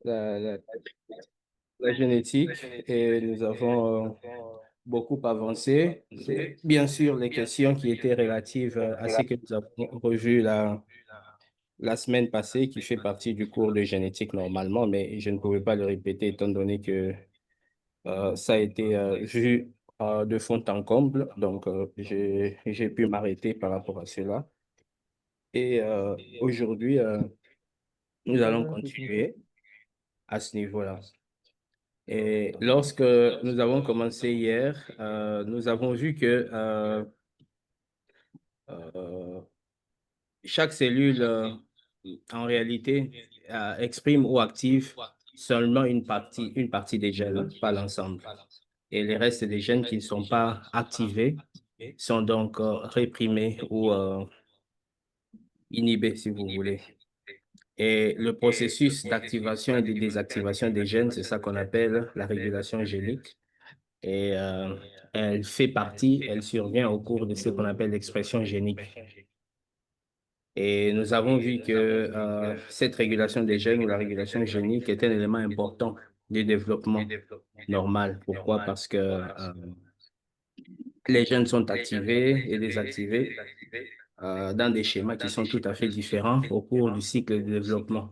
la, la- la génétique et nous avons beaucoup avancé. C'est bien sûr les questions qui étaient relatives à ce que nous avons revu la semaine passée, qui fait partie du cours de génétique normalement, mais je ne pouvais pas le répéter étant donné que ça a été vu de fond en comble. Donc, j'ai pu m'arrêter par rapport à cela. Et aujourd'hui, nous allons continuer à ce niveau-là. Et lorsque nous avons commencé hier, nous avons vu que euh, chaque cellule, en réalité, exprime ou active seulement une partie des gènes, pas l'ensemble. Et les restes des gènes qui ne sont pas activés sont donc réprimés ou inhibés, si vous voulez. Et le processus d'activation et de désactivation des gènes, c'est ça qu'on appelle la régulation génique. Et elle fait partie, elle survient au cours de ce qu'on appelle l'expression génique. Et nous avons vu que cette régulation des gènes ou la régulation génique est un élément important du développement normal. Pourquoi? Parce que les gènes sont activés et désactivés dans des schémas qui sont tout à fait différents au cours du cycle de développement.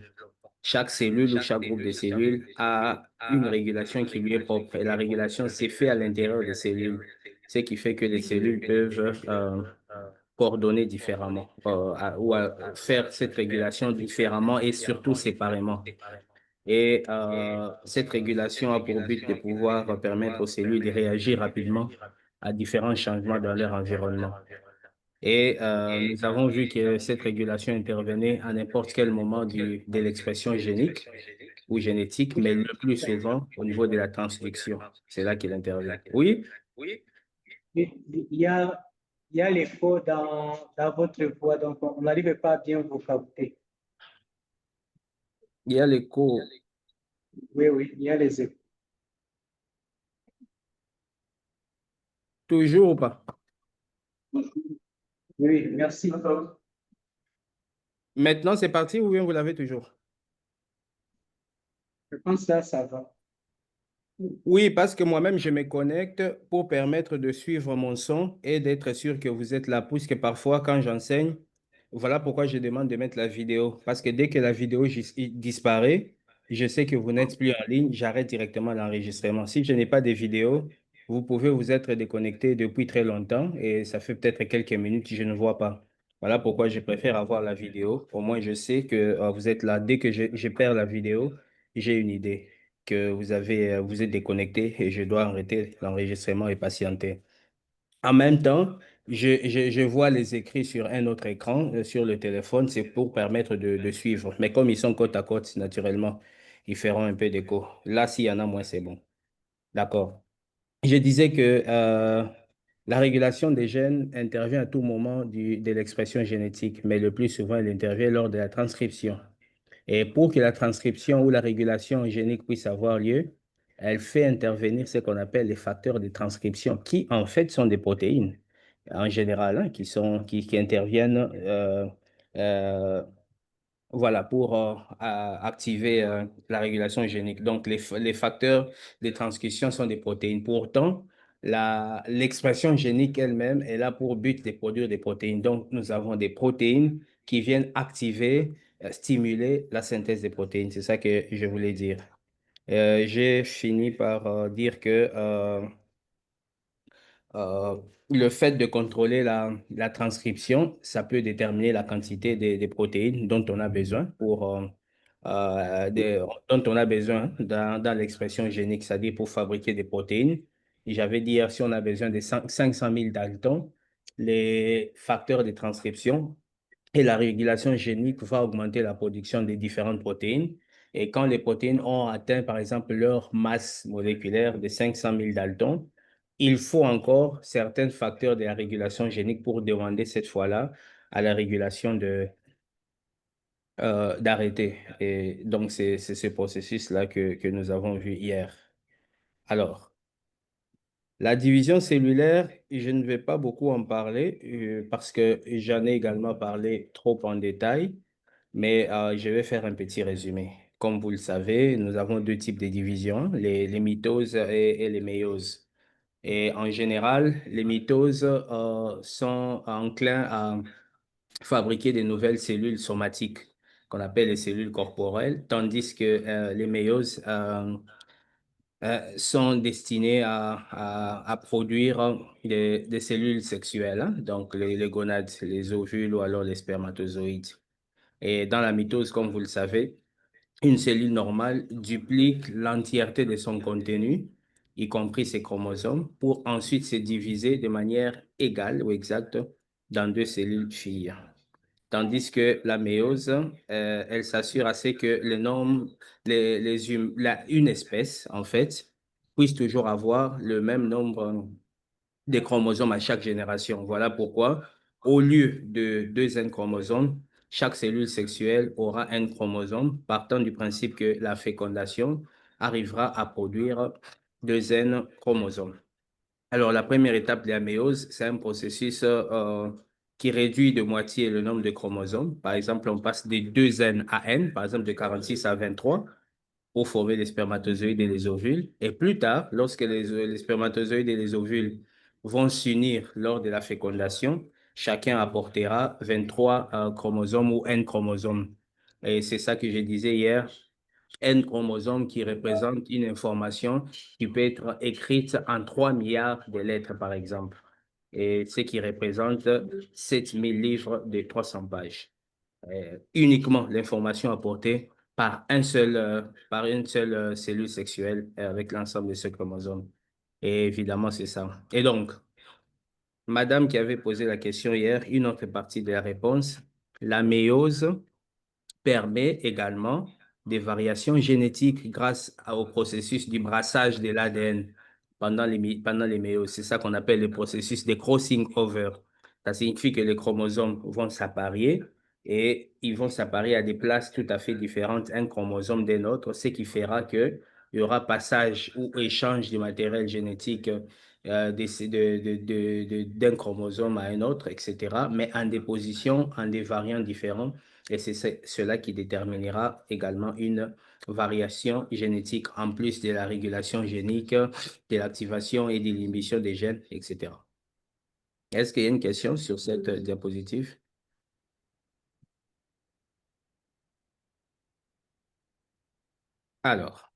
Chaque cellule ou chaque groupe de cellules a une régulation qui lui est propre et la régulation s'est faite à l'intérieur des cellules, ce qui fait que les cellules peuvent coordonner différemment faire cette régulation différemment et surtout séparément. Et cette régulation a pour but de pouvoir permettre aux cellules de réagir rapidement à différents changements dans leur environnement. Et nous avons vu que cette régulation intervenait à n'importe quel moment de l'expression génique ou génétique, mais le plus souvent au niveau de la transduction. C'est là qu'il intervient. Oui, Il y a, il y a l'écho dans votre voix, donc on n'arrive pas à bien vous capter. il y a l'écho. Oui, oui, il y a les échos. Toujours ou pas? Oui, merci. Maintenant, c'est parti ou bien vous l'avez toujours? Je pense que là, ça va. Oui, parce que moi-même, je me connecte pour permettre de suivre mon son et d'être sûr que vous êtes là. Puisque parfois, quand j'enseigne, voilà pourquoi je demande de mettre la vidéo. Parce que dès que la vidéo disparaît, je sais que vous n'êtes plus en ligne, j'arrête directement l'enregistrement. Si je n'ai pas de vidéo, vous pouvez vous être déconnecté depuis très longtemps et ça fait peut-être quelques minutes que je ne vois pas. Voilà pourquoi je préfère avoir la vidéo. Au moins, je sais que vous êtes là. Dès que je perds la vidéo, j'ai une idée que vous êtes déconnecté et je dois arrêter l'enregistrement et patienter. En même temps, je vois les écrits sur un autre écran, sur le téléphone, c'est pour permettre de suivre. Mais comme ils sont côte à côte, naturellement, ils feront un peu d'écho. Là, s'il y en a moins, c'est bon. D'accord. Je disais que la régulation des gènes intervient à tout moment de l'expression génétique, mais le plus souvent, elle intervient lors de la transcription. Et pour que la transcription ou la régulation génique puisse avoir lieu, elle fait intervenir ce qu'on appelle les facteurs de transcription, qui en fait sont des protéines en général, hein, qui interviennent euh, voilà, pour activer la régulation génique. Donc, les facteurs de transcription sont des protéines. Pourtant, l'expression génique elle-même est là pour but de produire des protéines. Donc, nous avons des protéines qui viennent activer, stimuler la synthèse des protéines. C'est ça que je voulais dire. J'ai fini par dire que euh, le fait de contrôler la transcription, ça peut déterminer la quantité des protéines dont on a besoin dont on a besoin dans l'expression génique, c'est-à-dire pour fabriquer des protéines. Et j'avais dit hier, si on a besoin de 500 000 daltons, les facteurs de transcription et la régulation génique va augmenter la production des différentes protéines. Et quand les protéines ont atteint, par exemple, leur masse moléculaire de 500 000 daltons, il faut encore certains facteurs de la régulation génique pour demander cette fois-là à la régulation d'arrêter. Et donc, c'est ce processus-là que nous avons vu hier. Alors, la division cellulaire, je ne vais pas beaucoup en parler parce que j'en ai également parlé trop en détail, mais je vais faire un petit résumé. comme vous le savez, nous avons deux types de divisions, les mitoses et les méioses. Et en général, les mitoses sont enclins à fabriquer de nouvelles cellules somatiques qu'on appelle les cellules corporelles, tandis que les méioses sont destinées à produire des cellules sexuelles, hein, donc les gonades, les ovules ou alors les spermatozoïdes. Et dans la mitose, comme vous le savez, une cellule normale duplique l'entièreté de son contenu, y compris ses chromosomes, pour ensuite se diviser de manière égale ou exacte dans deux cellules filles. Tandis que la méiose, elle s'assure assez que les nombres, une espèce, en fait, puisse toujours avoir le même nombre de chromosomes à chaque génération. Voilà pourquoi, au lieu de deux N chromosomes, chaque cellule sexuelle aura un chromosome, partant du principe que la fécondation arrivera à produire deux N chromosomes. Alors, la première étape de la méiose, c'est un processus qui réduit de moitié le nombre de chromosomes. Par exemple, on passe de 2N à N, par exemple de 46 à 23, pour former les spermatozoïdes et les ovules. Et plus tard, lorsque les spermatozoïdes et les ovules vont s'unir lors de la fécondation, chacun apportera 23 chromosomes ou N chromosomes. Et c'est ça que je disais hier, N chromosomes qui représente une information qui peut être écrite en 3 milliards de lettres, par exemple, et ce qui représente 7000 livres de 300 pages. Uniquement l'information apportée par une seule cellule sexuelle avec l'ensemble de ce chromosome. Et évidemment, c'est ça. Et donc, Madame qui avait posé la question hier, une autre partie de la réponse, la méiose permet également des variations génétiques grâce au processus du brassage de l'ADN pendant les méioses. C'est ça qu'on appelle le processus de crossing over. Ça signifie que les chromosomes vont s'apparier et ils vont s'apparier à des places tout à fait différentes, un chromosome d'un autre, ce qui fera que il y aura passage ou échange du matériel génétique d'un chromosome à un autre, etc., mais en des positions, en des variants différents et c'est cela qui déterminera également une variation génétique en plus de la régulation génique, de l'activation et de l'inhibition des gènes, etc. Est-ce qu'il y a une question sur cette diapositive? Alors,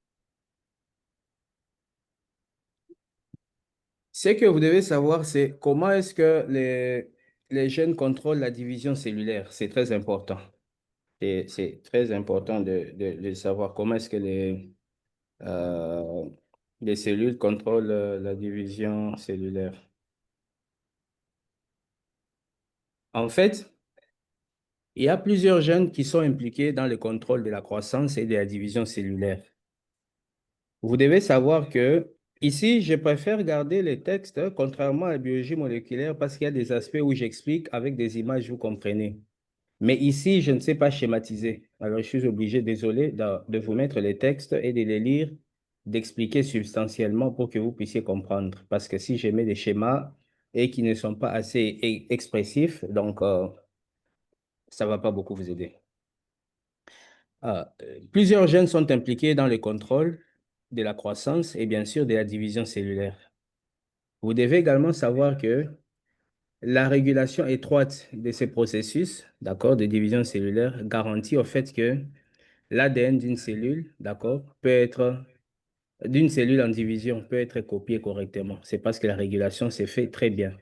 ce que vous devez savoir, c'est comment est-ce que les gènes contrôlent la division cellulaire. C'est très important. Et c'est très important de savoir comment est-ce que euh, les cellules contrôlent la division cellulaire. En fait, il y a plusieurs gènes qui sont impliqués dans le contrôle de la croissance et de la division cellulaire. Vous devez savoir que ici, je préfère garder les textes, contrairement à la biologie moléculaire, parce qu'il y a des aspects où j'explique avec des images, vous comprenez. Mais ici, je ne sais pas schématiser. Alors, je suis obligé, désolé, de vous mettre les textes et de les lire, d'expliquer substantiellement pour que vous puissiez comprendre. Parce que si je mets des schémas et qui ne sont pas assez expressifs, donc ça ne va pas beaucoup vous aider. Plusieurs gènes sont impliqués dans le contrôle de la croissance et bien sûr de la division cellulaire. Vous devez également savoir que la régulation étroite de ces processus, d'accord, de division cellulaire garantit au fait que l'ADN d'une cellule, d'accord, d'une cellule en division peut être copié correctement. C'est parce que la régulation s'est fait très bien.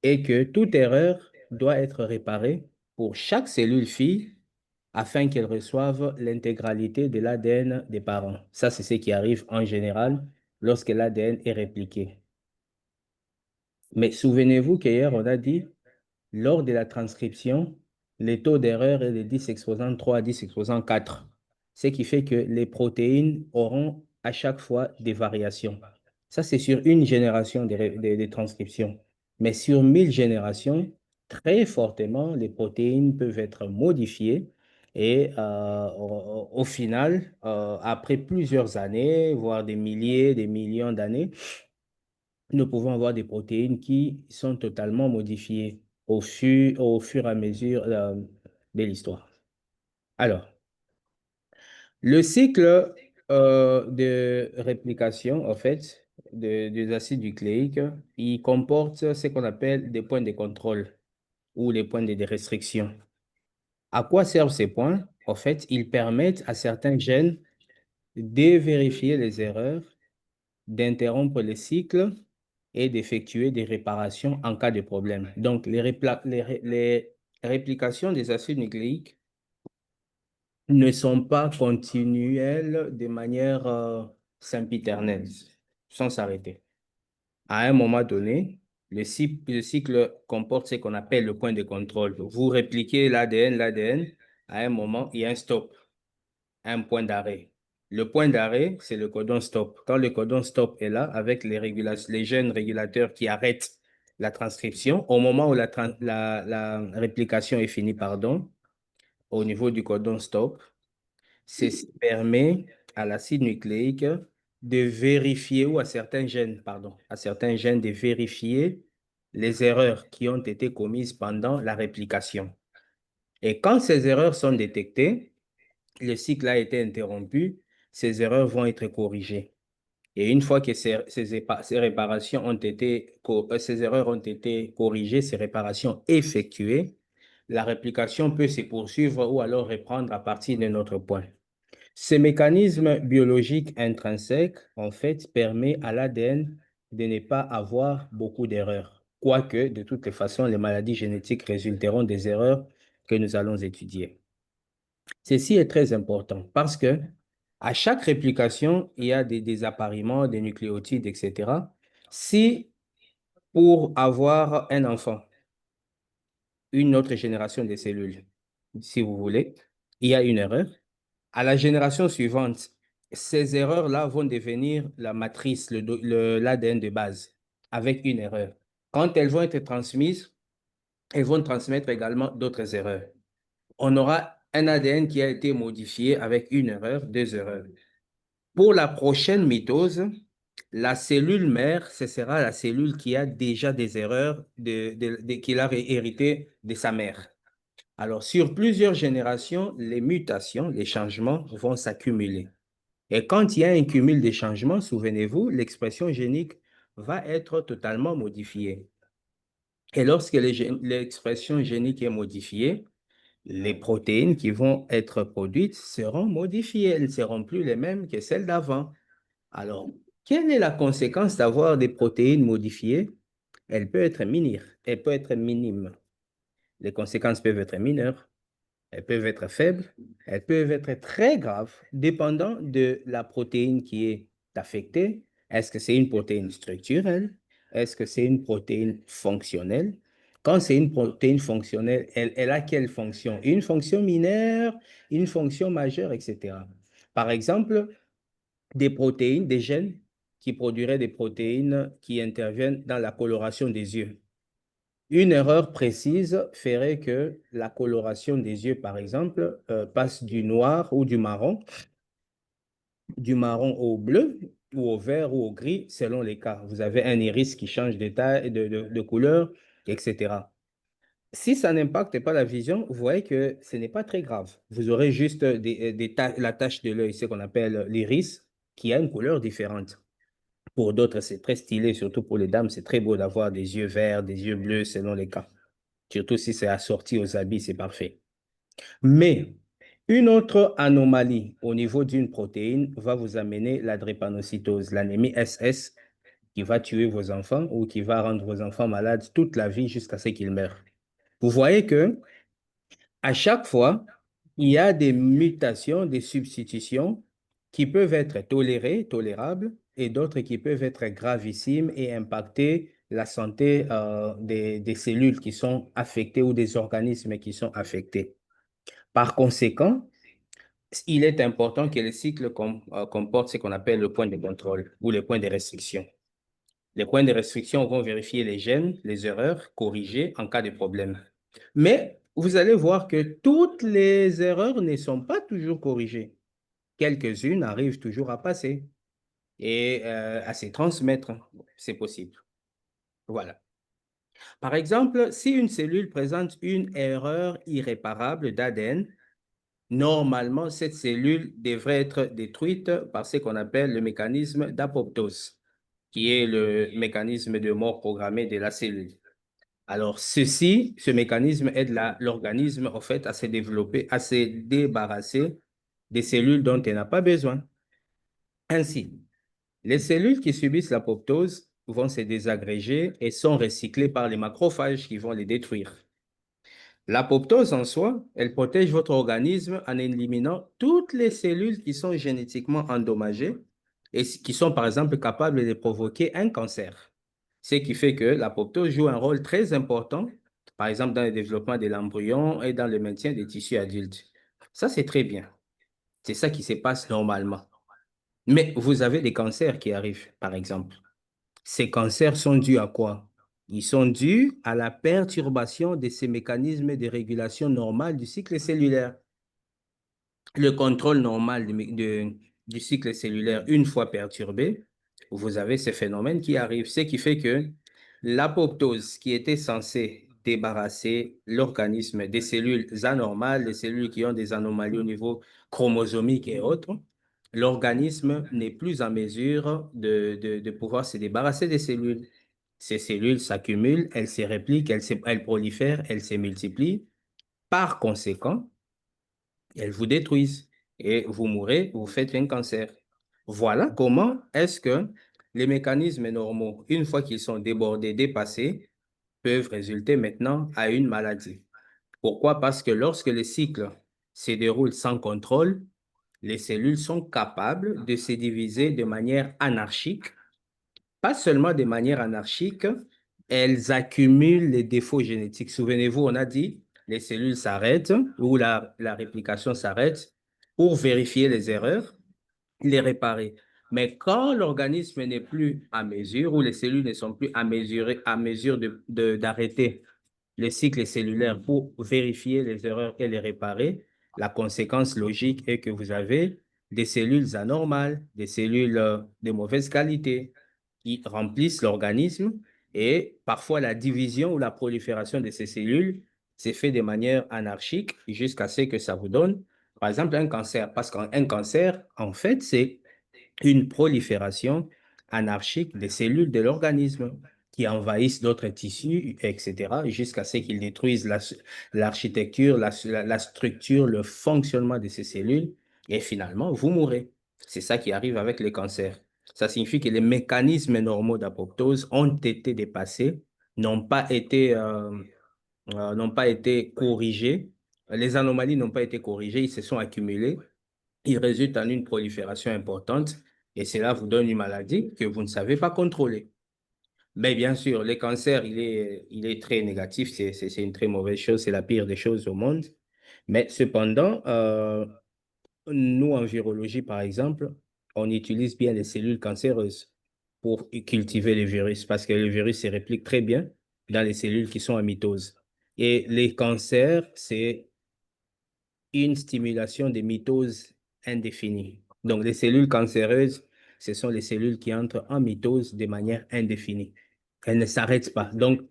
Et que toute erreur doit être réparée pour chaque cellule fille afin qu'elles reçoivent l'intégralité de l'ADN des parents. Ça, c'est ce qui arrive en général lorsque l'ADN est répliqué. Mais souvenez-vous qu'hier, on a dit, lors de la transcription, les taux d'erreur est de 10 exposant 3 à 10 exposant 4, ce qui fait que les protéines auront à chaque fois des variations. Ça, c'est sur une génération de transcriptions. Mais sur 1000 générations, très fortement, les protéines peuvent être modifiées et au final, après plusieurs années, voire des milliers, des millions d'années, nous pouvons avoir des protéines qui sont totalement modifiées au fur et à mesure de l'histoire. Alors, Le cycle de réplication, en fait, des acides nucléiques, il comporte ce qu'on appelle des points de contrôle ou les points de restriction. À quoi servent ces points? En fait, ils permettent à certains gènes de vérifier les erreurs, d'interrompre les cycles et d'effectuer des réparations en cas de problème. Donc, les réplications des acides nucléiques ne sont pas continuelles de manière sempiternelle, sans s'arrêter. À un moment donné, le cycle comporte ce qu'on appelle le point de contrôle. Vous répliquez l'ADN, à un moment, il y a un stop, un point d'arrêt. Le point d'arrêt, c'est le codon stop. Quand le codon stop est là, avec les gènes régulateurs qui arrêtent la transcription, au moment où la réplication est finie, pardon, au niveau du codon stop, ceci permet à l'acide nucléique de vérifier, ou à certains gènes, pardon, à certains gènes de vérifier les erreurs qui ont été commises pendant la réplication. Et quand ces erreurs sont détectées, le cycle a été interrompu, ces erreurs vont être corrigées. Et une fois que ces réparations ont été, ces erreurs ont été corrigées, ces réparations effectuées, la réplication peut se poursuivre ou alors reprendre à partir d'un autre point. Ce mécanisme biologique intrinsèque, en fait, permet à l'ADN de ne pas avoir beaucoup d'erreurs. Quoique, de toutes les façons, les maladies génétiques résulteront des erreurs que nous allons étudier. Ceci est très important parce que à chaque réplication, il y a des appariements, des nucléotides, etc. Si pour avoir un enfant, une autre génération de cellules, si vous voulez, il y a une erreur, à la génération suivante, ces erreurs-là vont devenir la matrice, l'ADN de base, avec une erreur. Quand elles vont être transmises, elles vont transmettre également d'autres erreurs. On aura un ADN qui a été modifié avec une erreur, deux erreurs. Pour la prochaine mitose, la cellule mère, ce sera la cellule qui a déjà des erreurs qu'il a héritées de sa mère. Alors, sur plusieurs générations, les mutations, les changements vont s'accumuler. Et quand il y a un cumul de changements, souvenez-vous, l'expression génique va être totalement modifiée. Et lorsque l'expression génique est modifiée, les protéines qui vont être produites seront modifiées. Elles ne seront plus les mêmes que celles d'avant. Alors, quelle est la conséquence d'avoir des protéines modifiées? Elle peut être minime. Elle peut être minime. Les conséquences peuvent être mineures. Elles peuvent être faibles, elles peuvent être très graves, dépendant de la protéine qui est affectée. Est-ce que c'est une protéine structurelle? Est-ce que c'est une protéine fonctionnelle? Quand c'est une protéine fonctionnelle, elle a quelle fonction? Une fonction mineure, une fonction majeure, etc. Par exemple, des protéines, des gènes qui produiraient des protéines qui interviennent dans la coloration des yeux. Une erreur précise ferait que la coloration des yeux, par exemple, passe du noir ou du marron au bleu, ou au vert ou au gris, selon les cas. Vous avez un iris qui change de taille, de couleur, etc. Si ça n'impacte pas la vision, vous voyez que ce n'est pas très grave. Vous aurez juste la tache de l'œil, ce qu'on appelle l'iris, qui a une couleur différente. Pour d'autres, c'est très stylé, surtout pour les dames, c'est très beau d'avoir des yeux verts, des yeux bleus, selon les cas. Surtout si c'est assorti aux habits, c'est parfait. Mais une autre anomalie au niveau d'une protéine va vous amener la drépanocytose, l'anémie SS, qui va tuer vos enfants ou qui va rendre vos enfants malades toute la vie jusqu'à ce qu'ils meurent. Vous voyez que à chaque fois, il y a des mutations, des substitutions qui peuvent être tolérées, tolérables, et d'autres qui peuvent être gravissimes et impacter la santé des cellules qui sont affectées ou des organismes qui sont affectés. Par conséquent, il est important que le cycle comporte ce qu'on appelle le point de contrôle ou les points de restriction. Les points de restriction vont vérifier les gènes, les erreurs, corriger en cas de problème. Mais vous allez voir que toutes les erreurs ne sont pas toujours corrigées. Quelques-unes arrivent toujours à passer et à se transmettre. C'est possible. Voilà. Par exemple, si une cellule présente une erreur irréparable d'ADN, normalement, cette cellule devrait être détruite par ce qu'on appelle le mécanisme d'apoptose, qui est le mécanisme de mort programmée de la cellule. Alors, ce mécanisme aide l'organisme, en fait, à se développer, à se débarrasser des cellules dont il n'a pas besoin. Ainsi, les cellules qui subissent l'apoptose vont se désagréger et sont recyclées par les macrophages qui vont les détruire. L'apoptose en soi, elle protège votre organisme en éliminant toutes les cellules qui sont génétiquement endommagées et qui sont par exemple capables de provoquer un cancer. Ce qui fait que l'apoptose joue un rôle très important, par exemple dans le développement de l'embryon et dans le maintien des tissus adultes. Ça, c'est très bien. C'est ça qui se passe normalement. Mais vous avez des cancers qui arrivent, par exemple. Ces cancers sont dus à quoi? Ils sont dus à la perturbation de ces mécanismes de régulation normale du cycle cellulaire. Le contrôle normal du cycle cellulaire, une fois perturbé, vous avez ces phénomènes qui arrivent, ce qui fait que l'apoptose qui était censée débarrasser l'organisme des cellules anormales, des cellules qui ont des anomalies au niveau chromosomique et autres, l'organisme n'est plus en mesure de pouvoir se débarrasser des cellules. Ces cellules s'accumulent, elles se répliquent, elles prolifèrent, elles se multiplient. Par conséquent, elles vous détruisent et vous mourrez, vous faites un cancer. Voilà comment est-ce que les mécanismes normaux, une fois qu'ils sont débordés, dépassés, peuvent résulter maintenant à une maladie. Pourquoi? Parce que lorsque le cycle se déroule sans contrôle, les cellules sont capables de se diviser de manière anarchique, pas seulement de manière anarchique, elles accumulent les défauts génétiques. Souvenez-vous, on a dit, les cellules s'arrêtent ou la réplication s'arrête pour vérifier les erreurs, les réparer. Mais quand l'organisme n'est plus à mesure ou les cellules ne sont plus à mesure d'arrêter le cycle cellulaire pour vérifier les erreurs et les réparer, la conséquence logique est que vous avez des cellules anormales, des cellules de mauvaise qualité qui remplissent l'organisme et parfois la division ou la prolifération de ces cellules s'est fait de manière anarchique jusqu'à ce que ça vous donne, par exemple, un cancer. Parce qu'un cancer, en fait, c'est une prolifération anarchique des cellules de l'organisme qui envahissent d'autres tissus, etc., jusqu'à ce qu'ils détruisent l'architecture, la structure, le fonctionnement de ces cellules, et finalement, vous mourrez. C'est ça qui arrive avec les cancers. Ça signifie que les mécanismes normaux d'apoptose ont été dépassés, n'ont pas été corrigés. Les anomalies n'ont pas été corrigées, ils se sont accumulés. Il résulte en une prolifération importante et cela vous donne une maladie que vous ne savez pas contrôler. Mais bien sûr, le cancer, il est très négatif, c'est une très mauvaise chose, c'est la pire des choses au monde. Mais cependant, nous, en virologie, par exemple, on utilise bien les cellules cancéreuses pour cultiver les virus parce que le virus se réplique très bien dans les cellules qui sont en mitose. Et les cancers, c'est une stimulation de mitose indéfinie. Donc, les cellules cancéreuses, ce sont les cellules qui entrent en mitose de manière indéfinie. Elles ne s'arrêtent pas. Donc,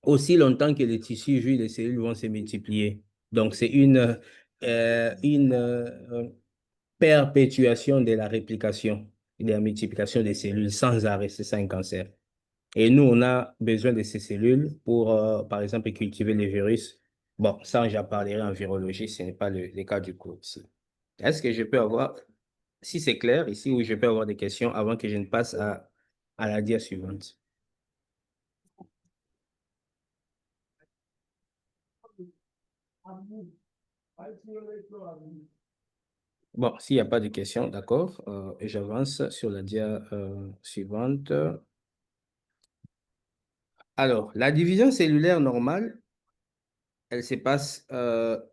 aussi longtemps que les tissus vus, les cellules vont se multiplier. Donc, c'est une perpétuation de la réplication et de la multiplication des cellules sans arrêt. C'est ça un cancer. Et nous, on a besoin de ces cellules pour, par exemple, cultiver les virus. Bon, ça, j'en parlerai en virologie, ce n'est pas le cas du cours ici. Est-ce que je peux avoir, si c'est clair ici, ou je peux avoir des questions avant que je ne passe à la dia suivante? Bon, s'il n'y a pas de questions, d'accord, j'avance sur la dia suivante. Alors, la division cellulaire normale, elle se passe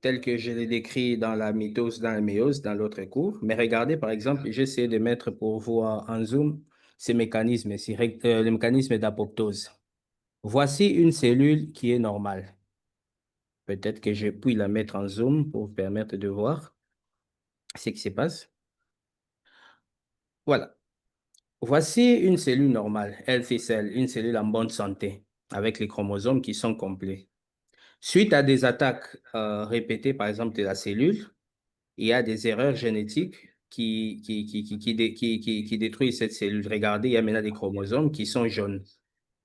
telle que je l'ai décrit dans la mitose, dans la méiose, dans l'autre cours. Mais regardez, par exemple, j'essaie de mettre pour vous en zoom ces mécanismes, le mécanisme d'apoptose. Voici une cellule qui est normale. Peut-être que je puis la mettre en zoom pour vous permettre de voir ce qui se passe. Voilà. Voici une cellule normale, healthy cell, une cellule en bonne santé, avec les chromosomes qui sont complets. Suite à des attaques répétées, par exemple, de la cellule, il y a des erreurs génétiques qui détruisent cette cellule. Regardez, il y a maintenant des chromosomes qui sont jaunes.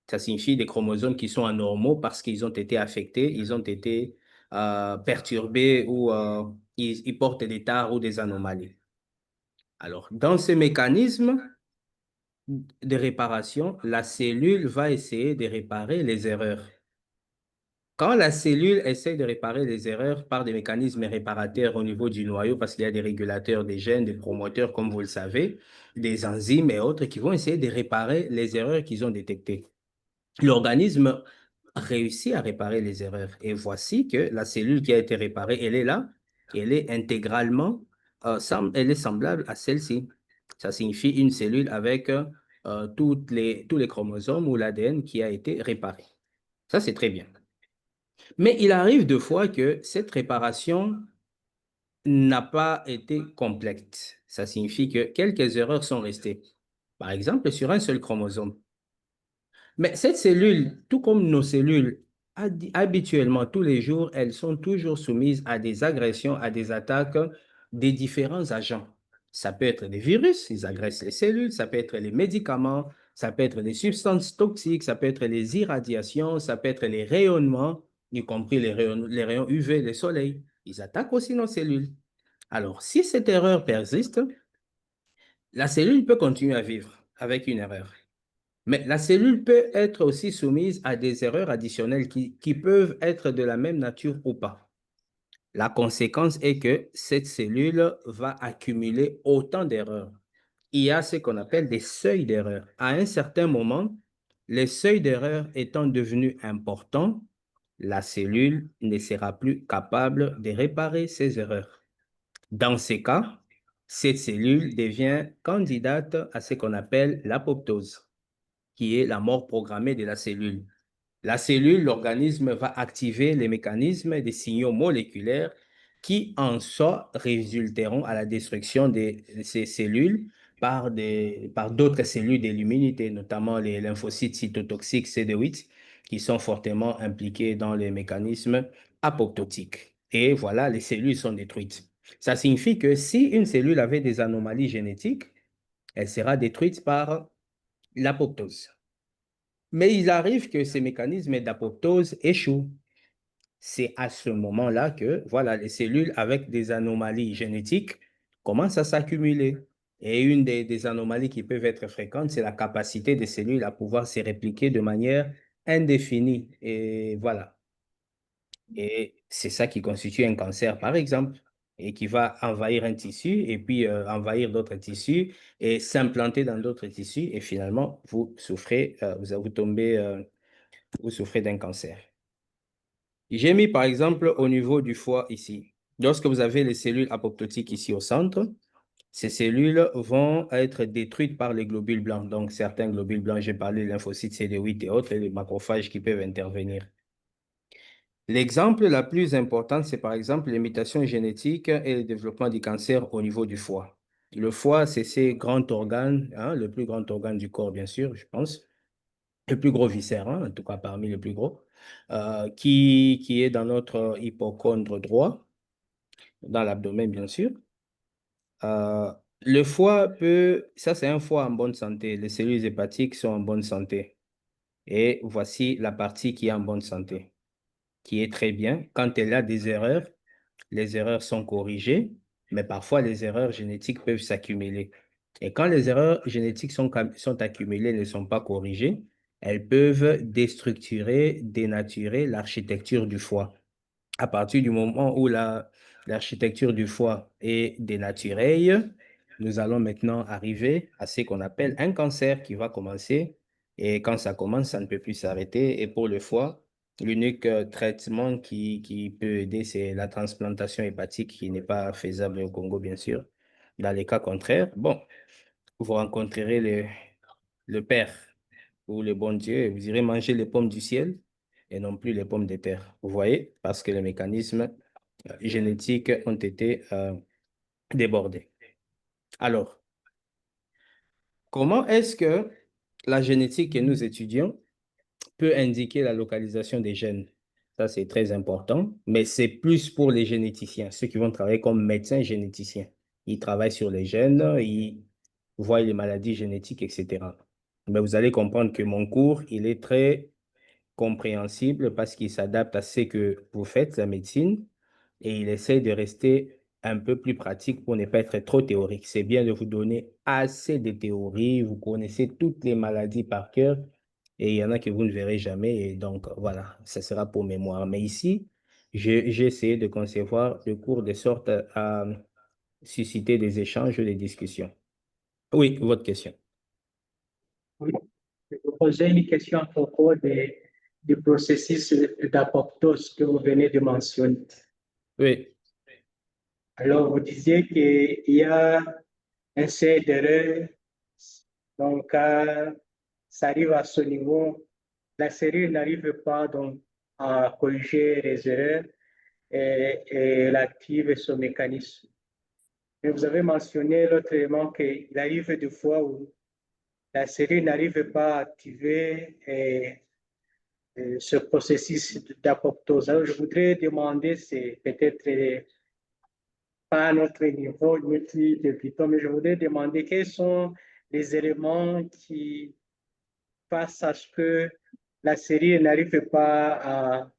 Ça signifie des chromosomes qui sont anormaux parce qu'ils ont été affectés, ils ont été perturbés ou ils portent des tares ou des anomalies. Alors, dans ce mécanisme de réparation, la cellule va essayer de réparer les erreurs. Quand la cellule essaie de réparer les erreurs par des mécanismes réparateurs au niveau du noyau, parce qu'il y a des régulateurs des gènes, des promoteurs, comme vous le savez, des enzymes et autres qui vont essayer de réparer les erreurs qu'ils ont détectées. L'organisme réussit à réparer les erreurs. Et voici que la cellule qui a été réparée, elle est là, elle est intégralement, elle est semblable à celle-ci. Ça signifie une cellule avec tous les chromosomes ou l'ADN qui a été réparé. Ça, c'est très bien. Mais il arrive de fois que cette réparation n'a pas été complète. Ça signifie que quelques erreurs sont restées. Par exemple, sur un seul chromosome. Mais cette cellule, tout comme nos cellules, habituellement, tous les jours, elles sont toujours soumises à des agressions, à des attaques des différents agents. Ça peut être des virus, ils agressent les cellules, ça peut être les médicaments, ça peut être des substances toxiques, ça peut être les irradiations, ça peut être les rayonnements, y compris les rayons UV, le soleil. Ils attaquent aussi nos cellules. Alors, si cette erreur persiste, la cellule peut continuer à vivre avec une erreur. Mais la cellule peut être aussi soumise à des erreurs additionnelles qui peuvent être de la même nature ou pas. La conséquence est que cette cellule va accumuler autant d'erreurs. Il y a ce qu'on appelle des seuils d'erreur. À un certain moment, les seuils d'erreur étant devenus importants, la cellule ne sera plus capable de réparer ces erreurs. Dans ces cas, cette cellule devient candidate à ce qu'on appelle l'apoptose, qui est la mort programmée de la cellule. La cellule, l'organisme va activer les mécanismes des signaux moléculaires qui, en soi, résulteront à la destruction de ces cellules par d'autres cellules de l'immunité, notamment les lymphocytes cytotoxiques CD8, qui sont fortement impliqués dans les mécanismes apoptotiques. Et voilà, les cellules sont détruites. Ça signifie que si une cellule avait des anomalies génétiques, elle sera détruite par l'apoptose. Mais il arrive que ces mécanismes d'apoptose échouent. C'est à ce moment-là que, voilà, les cellules avec des anomalies génétiques commencent à s'accumuler. Et une des anomalies qui peuvent être fréquentes, c'est la capacité des cellules à pouvoir se répliquer de manière indéfinie. Et voilà. Et c'est ça qui constitue un cancer, par exemple, et qui va envahir un tissu et puis envahir d'autres tissus et s'implanter dans d'autres tissus. Et finalement, vous souffrez, vous tombez, vous souffrez d'un cancer. J'ai mis par exemple au niveau du foie ici. Lorsque vous avez les cellules apoptotiques ici au centre, ces cellules vont être détruites par les globules blancs. Donc certains globules blancs, j'ai parlé des lymphocytes CD8 et autres, et les macrophages qui peuvent intervenir. L'exemple la plus importante, c'est par exemple les mutations génétiques et le développement du cancer au niveau du foie. Le foie, c'est ce grand organe, hein, le plus grand organe du corps, bien sûr, je pense, le plus gros viscère, hein, en tout cas parmi les plus gros, qui est dans notre hypochondre droit, dans l'abdomen, bien sûr. Euh, le foie peut, ça c'est un foie en bonne santé, les cellules hépatiques sont en bonne santé. Et voici la partie qui est en bonne santé, qui est très bien. Quand elle a des erreurs, les erreurs sont corrigées, mais parfois les erreurs génétiques peuvent s'accumuler. Et quand les erreurs génétiques sont accumulées et ne sont pas corrigées, elles peuvent déstructurer, dénaturer l'architecture du foie. À partir du moment où l'architecture du foie est dénaturée, nous allons maintenant arriver à ce qu'on appelle un cancer qui va commencer. Et quand ça commence, ça ne peut plus s'arrêter. Et pour le foie, l'unique traitement qui peut aider, c'est la transplantation hépatique qui n'est pas faisable au Congo, bien sûr. Dans les cas contraires, bon, vous rencontrerez le Père ou le bon Dieu et vous irez manger les pommes du ciel et non plus les pommes de terre. Vous voyez, parce que les mécanismes génétiques ont été débordés. Alors, comment est-ce que la génétique que nous étudions peut indiquer la localisation des gènes? Ça, c'est très important. Mais c'est plus pour les généticiens, ceux qui vont travailler comme médecins généticiens. Ils travaillent sur les gènes, ils voient les maladies génétiques, etc. Mais vous allez comprendre que mon cours, il est très compréhensible parce qu'il s'adapte à ce que vous faites, la médecine, et il essaie de rester un peu plus pratique pour ne pas être trop théorique. C'est bien de vous donner assez de théories, vous connaissez toutes les maladies par cœur, et il y en a que vous ne verrez jamais, et donc voilà, ça sera pour mémoire. Mais ici, j'ai essayé de concevoir le cours de sorte à susciter des échanges, des discussions. Oui, votre question. Oui. Je vous posais une question à propos du processus d'apoptose que vous venez de mentionner. Oui, Alors, vous disiez qu'il y a un certain d'erreur, donc ça arrive à ce niveau, la cellule n'arrive pas donc à corriger les erreurs et elle active ce mécanisme. Mais vous avez mentionné l'autre élément qu'il arrive des fois où la cellule n'arrive pas à activer ce processus d'apoptose. Alors, je voudrais demander, c'est peut-être pas à notre niveau, notre débutant, mais je voudrais demander quels sont les éléments qui passent à ce que la cellule n'arrive pas à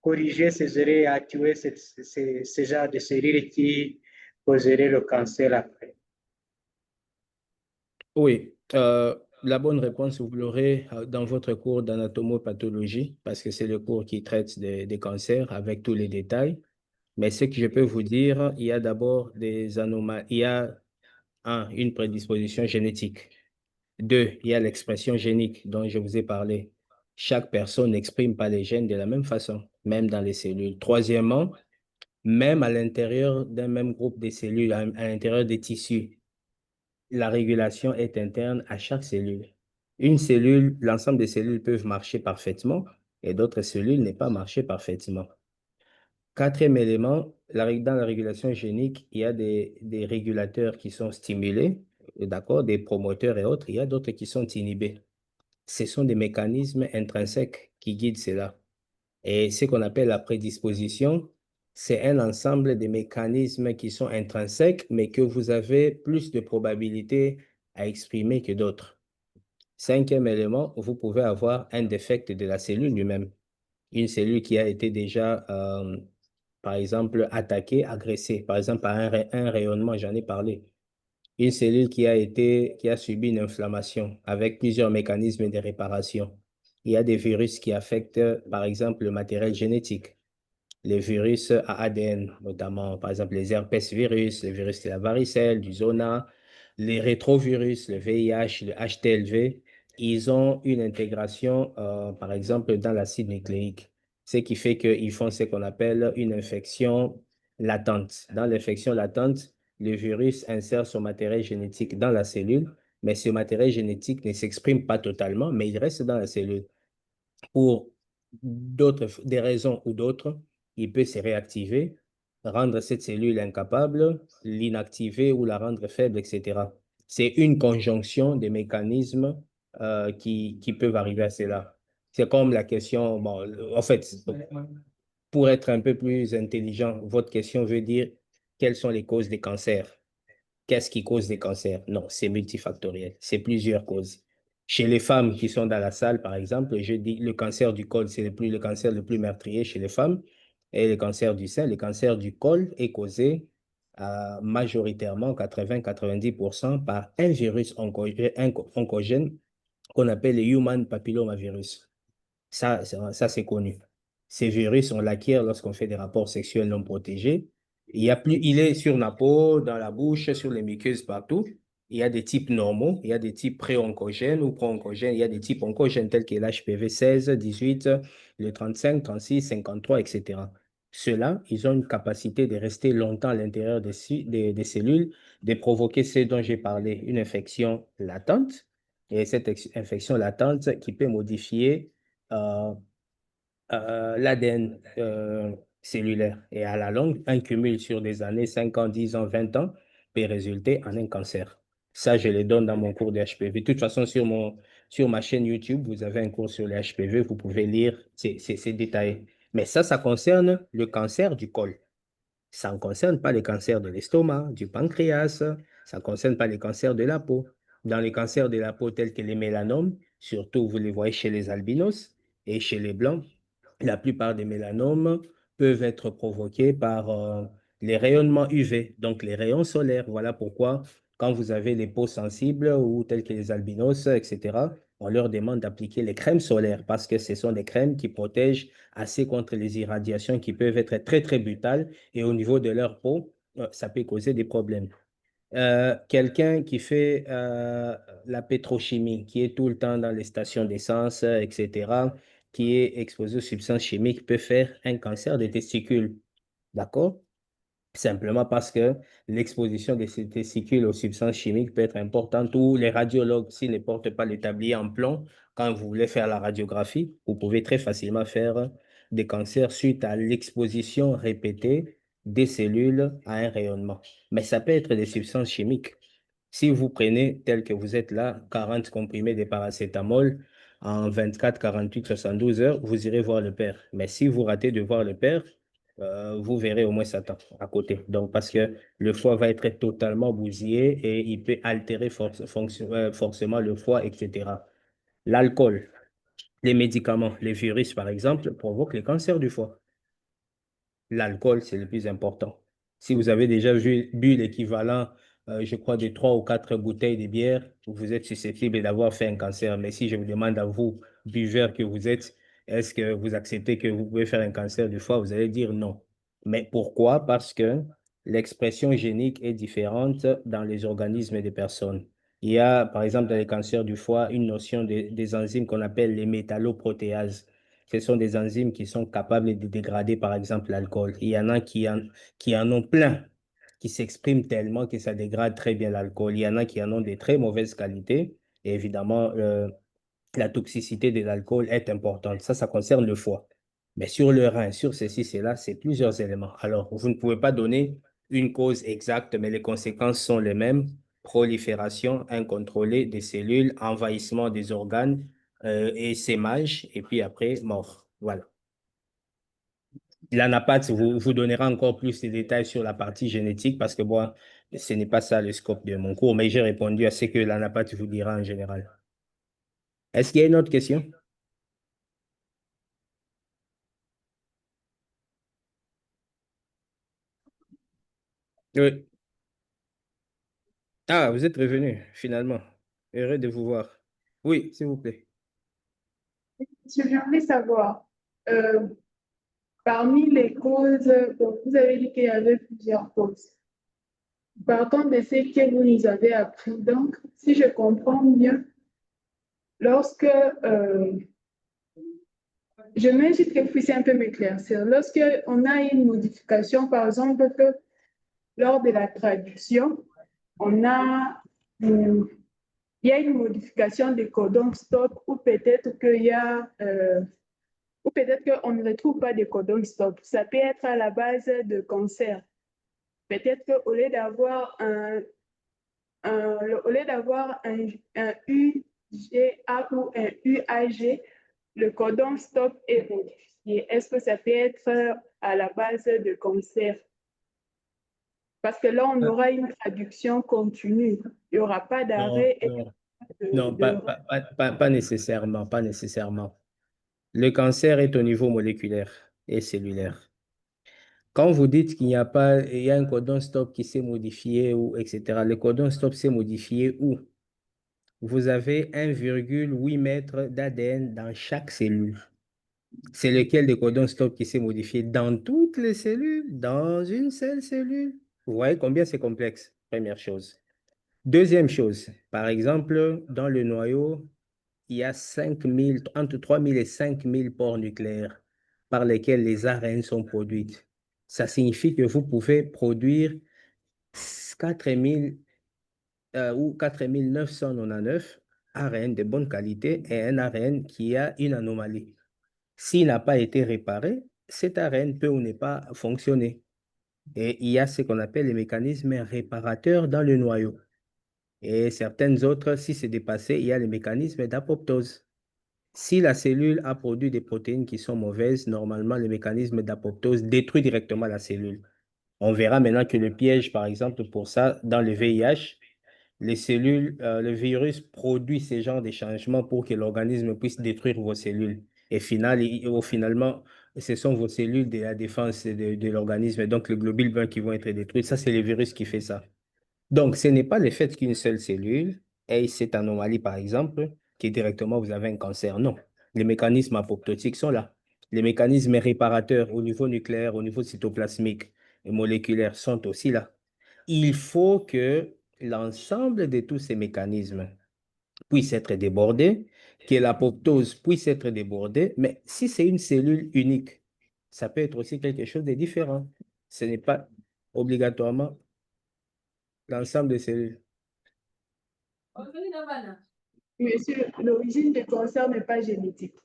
corriger ces erreurs et à activer ces genres de cellules qui causeraient le cancer après. oui. La bonne réponse, vous l'aurez dans votre cours d'anatomopathologie, parce que c'est le cours qui traite des cancers avec tous les détails. Mais ce que je peux vous dire, il y a d'abord des anomalies. Il y a, une prédisposition génétique. Deux, il y a l'expression génique dont je vous ai parlé. Chaque personne n'exprime pas les gènes de la même façon, même dans les cellules. Troisièmement, même à l'intérieur d'un même groupe de cellules, à l'intérieur des tissus, la régulation est interne à chaque cellule. Une cellule, l'ensemble des cellules peuvent marcher parfaitement et d'autres cellules ne pas marcher parfaitement. Quatrième élément, dans la régulation génique, il y a des régulateurs qui sont stimulés, d'accord, des promoteurs et autres. Il y a d'autres qui sont inhibés. Ce sont des mécanismes intrinsèques qui guident cela. Et ce qu'on appelle la prédisposition, c'est un ensemble de mécanismes qui sont intrinsèques, mais que vous avez plus de probabilité à exprimer que d'autres. Cinquième élément, vous pouvez avoir un défect de la cellule lui-même. Une cellule qui a été déjà, par exemple, attaquée, agressée, par exemple, par un rayonnement, j'en ai parlé. Une cellule qui a subi une inflammation avec plusieurs mécanismes de réparation. Il y a des virus qui affectent, par exemple, le matériel génétique. Les virus à ADN, notamment, par exemple, les herpès virus, le virus de la varicelle, du zona, les rétrovirus, le VIH, le HTLV, ils ont une intégration, par exemple, dans l'acide nucléique, ce qui fait qu'ils font ce qu'on appelle une infection latente. Dans l'infection latente, le virus insère son matériel génétique dans la cellule, mais ce matériel génétique ne s'exprime pas totalement, mais il reste dans la cellule pour des raisons ou d'autres, il peut se réactiver, rendre cette cellule incapable, l'inactiver ou la rendre faible, etc. C'est une conjonction des mécanismes qui peuvent arriver à cela. C'est comme la question, bon, en fait, pour être un peu plus intelligent, votre question veut dire quelles sont les causes des cancers? Qu'est-ce qui cause des cancers? Non, c'est multifactoriel. C'est plusieurs causes. Chez les femmes qui sont dans la salle, par exemple, je dis le cancer du col, c'est le cancer le plus meurtrier chez les femmes. Et le cancer du sein, le cancer du col est causé majoritairement 80-90% par un virus oncogène qu'on appelle le human papillomavirus. Ça, c'est connu. Ces virus, on l'acquiert lorsqu'on fait des rapports sexuels non protégés. Il est sur la peau, dans la bouche, sur les muqueuses, partout. Il y a des types normaux, il y a des types pré-oncogènes ou pro-oncogènes, il y a des types oncogènes tels que l'HPV 16, 18, le 35, 36, 53, etc. Ceux-là, ils ont une capacité de rester longtemps à l'intérieur des cellules, de provoquer ce dont j'ai parlé, une infection latente. Et cette infection latente qui peut modifier euh, l'ADN cellulaire. Et à la longue, un cumul sur des années, 5 ans, 10 ans, 20 ans, peut résulter en un cancer. Ça, je le donne dans mon cours de HPV. De toute façon, sur ma chaîne YouTube, vous avez un cours sur les HPV, vous pouvez lire, c'est détaillé. Mais ça concerne le cancer du col. Ça ne concerne pas les cancers de l'estomac, du pancréas, ça ne concerne pas les cancers de la peau. Dans les cancers de la peau tels que les mélanomes, surtout vous les voyez chez les albinos et chez les blancs, la plupart des mélanomes peuvent être provoqués par les rayonnements UV, donc les rayons solaires. Voilà pourquoi quand vous avez les peaux sensibles ou tels que les albinos, etc., on leur demande d'appliquer les crèmes solaires parce que ce sont des crèmes qui protègent assez contre les irradiations qui peuvent être très, très brutales et au niveau de leur peau, ça peut causer des problèmes. Quelqu'un qui fait la pétrochimie, qui est tout le temps dans les stations d'essence, etc., qui est exposé aux substances chimiques, peut faire un cancer des testicules. D'accord? Simplement parce que l'exposition de ces testicules aux substances chimiques peut être importante ou les radiologues, s'ils ne portent pas le tablier en plomb, quand vous voulez faire la radiographie, vous pouvez très facilement faire des cancers suite à l'exposition répétée des cellules à un rayonnement. Mais ça peut être des substances chimiques. Si vous prenez, tel que vous êtes là, 40 comprimés de paracétamol en 24, 48, 72 heures, vous irez voir le père. Mais si vous ratez de voir le père, vous verrez au moins Satan à côté. Donc, parce que le foie va être totalement bousillé et il peut altérer forcément le foie, etc. L'alcool, les médicaments, les virus, par exemple, provoquent les cancers du foie. L'alcool, c'est le plus important. Si vous avez déjà bu l'équivalent, je crois, de 3 ou 4 bouteilles de bière, vous êtes susceptible d'avoir fait un cancer. Mais si je vous demande à vous, buveur que vous êtes, est-ce que vous acceptez que vous pouvez faire un cancer du foie? Vous allez dire non. Mais pourquoi? Parce que l'expression génique est différente dans les organismes des personnes. Il y a, par exemple, dans les cancers du foie, une notion des enzymes qu'on appelle les métalloprotéases. Ce sont des enzymes qui sont capables de dégrader, par exemple, l'alcool. Il y en a qui en ont plein, qui s'expriment tellement que ça dégrade très bien l'alcool. Il y en a qui en ont de très mauvaises qualités. Et évidemment, la toxicité de l'alcool est importante. Ça concerne le foie. Mais sur le rein, sur ceci, cela, c'est plusieurs éléments. Alors, vous ne pouvez pas donner une cause exacte, mais les conséquences sont les mêmes. Prolifération incontrôlée des cellules, envahissement des organes et sémage, et puis après, mort. Voilà. L'anapathe vous donnera encore plus de détails sur la partie génétique parce que moi, ce n'est pas ça le scope de mon cours, mais j'ai répondu à ce que l'anapathe vous dira en général. Est-ce qu'il y a une autre question? Oui. Ah, vous êtes revenu, finalement. Heureux de vous voir. Oui, s'il vous plaît. J'aimerais savoir, euh, parmi les causes, donc vous avez dit qu'il y avait plusieurs causes. Partant de ce que vous nous avez appris, donc, si je comprends bien, lorsque, je mets juste que vous puissiez un peu m'éclaircir, lorsque on a une modification, par exemple, que lors de la traduction, on a, il y a une modification des codons stop ou peut-être qu'il y a ou peut-être qu'on ne retrouve pas de codon stop. Ça peut être à la base de cancer. Peut-être qu'au lieu d'avoir au lieu d'avoir un UGA ou un UAG, le codon stop est modifié. Est-ce que ça peut être à la base de cancer? Parce que là, on aura une traduction continue. Il n'y aura pas Non, d'arrêt et non, de, non, pas nécessairement, pas nécessairement. Le cancer est au niveau moléculaire et cellulaire. Quand vous dites qu'il n'y a pas, il y a un codon stop qui s'est modifié ou etc., le codon stop s'est modifié où? Vous avez 1,8 mètre d'ADN dans chaque cellule. C'est lequel des codons stop qui s'est modifié dans toutes les cellules, dans une seule cellule? Vous voyez combien c'est complexe, première chose. Deuxième chose, par exemple, dans le noyau, il y a 5 000, entre 3 000 et 5 000 pores nucléaires par lesquels les ARN sont produites. Ça signifie que vous pouvez produire 4 000 ou 4 999 ARN de bonne qualité et un ARN qui a une anomalie. S'il n'a pas été réparé, cet ARN peut ou ne pas fonctionner. Et il y a ce qu'on appelle les mécanismes réparateurs dans le noyau. Et certaines autres, si c'est dépassé, il y a les mécanismes d'apoptose. Si la cellule a produit des protéines qui sont mauvaises, normalement, le mécanisme d'apoptose détruit directement la cellule. On verra maintenant que le piège, par exemple, pour ça, dans le VIH, les cellules, le virus produit ces genres de changements pour que l'organisme puisse détruire vos cellules. Et finalement, ce sont vos cellules de la défense de l'organisme, donc le globule blanc qui vont être détruits. Ça, c'est le virus qui fait ça. Donc, ce n'est pas le fait qu'une seule cellule ait cette anomalie, par exemple, qui directement vous avez un cancer. Non. Les mécanismes apoptotiques sont là. Les mécanismes réparateurs au niveau nucléaire, au niveau cytoplasmique et moléculaire sont aussi là. Il faut que l'ensemble de tous ces mécanismes puisse être débordé, que l'apoptose puisse être débordée, mais si c'est une cellule unique, ça peut être aussi quelque chose de différent. Ce n'est pas obligatoirement l'ensemble des cellules. Monsieur, l'origine du cancer n'est pas génétique.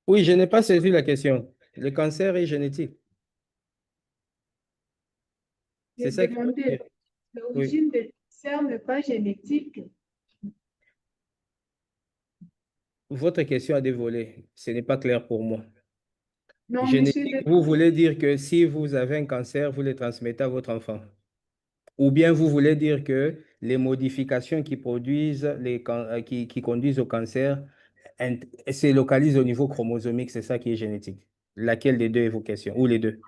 Oui, je n'ai pas saisi la question. Le cancer est génétique. C'est J'ai ça que je veux demandé, dire. Oui. l'origine du cancer n'est pas génétique. Votre question a des volets. Ce n'est pas clair pour moi. Non, monsieur, Génétique, vous voulez dire que si vous avez un cancer, vous le transmettez à votre enfant. Ou bien vous voulez dire que les modifications qui produisent qui conduisent au cancer se localisent au niveau chromosomique, c'est ça qui est génétique. Laquelle des deux est vos questions? Ou les deux?